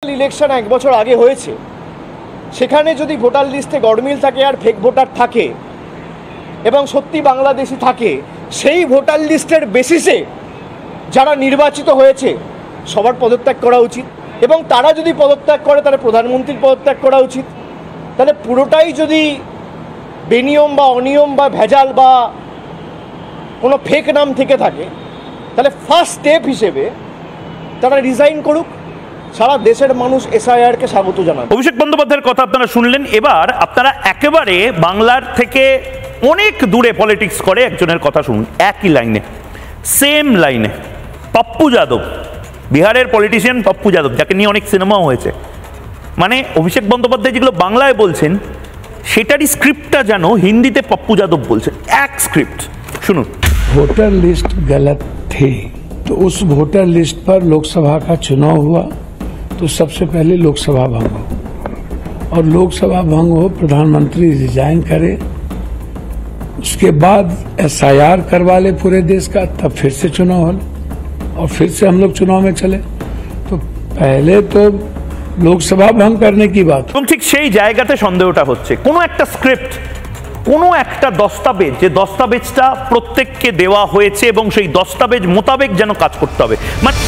Election এক বছর আগে হয়েছে, সেখানে যদি ভোটার লিস্টে গড়মিল থাকে আর ফেক ভোটার থাকে এবং সত্যি বাংলাদেশি থাকে, সেই ভোটার লিস্টের বেসিসে যারা নির্বাচিত হয়েছে সবার পদত্যাগ করা উচিত। এবং তারা যদি পদত্যাগ করে তাহলে প্রধানমন্ত্রীর পদত্যাগ করা উচিত। তাহলে পুরোটাই যদি বেনিয়ম বা অনিয়ম বা ভেজাল বা কোনো ফেক নাম থেকে থাকে, তাহলে ফার্স্ট স্টেপ হিসেবে তারা রিজাইন করুক। সারা দেশের মানুষ এসআইআরকে স্বাগত জানাবে। অভিষেক বন্দ্যোপাধ্যায়ের কথা আপনারা শুনলেন। এবার আপনারা একেবারে বাংলার থেকে অনেক দূরে পলিটিক্স করে একজনের কথা শুনুন, একই লাইনে, সেম লাইনে। পপ্পু যাদব, বিহারের পলিটিশিয়ান পপ্পু যাদব, যাকে নিয়ে অনেক সিনেমাও হয়েছে। মানে অভিষেক বন্দ্যোপাধ্যায় যেগুলো বাংলায় বলছেন সেটারই স্ক্রিপ্টটা যেন হিন্দিতে পপ্পু যাদব বলছেন, এক স্ক্রিপ্ট। শুনুন। वोटर लिस्ट गलत थे तो उस वोटर लिस्ट पर लोकसभा का चुनाव हुआ तो सबसे पहले लोकसभा भंग हो, और लोकसभा भंग हो, प्रधानमंत्री रिजाइन करे, उसके बाद एसआईआर करवा ले पूरे देश का, तब फिर से चुनाव हो और फिर से हम लोग चुनाव में चले। तो पहले तो लोकसभा भंग करने की बात। এবং ঠিক সেই জায়গাতে সন্দেহটা হচ্ছে, কোনো একটা স্ক্রিপ্ট, কোনো একটা দস্তাবেজ, যে দস্তাবেজটা প্রত্যেককে দেওয়া হয়েছে এবং সেই দস্তাবেজ মোতাবেক যেন কাজ করতে হবে। মানে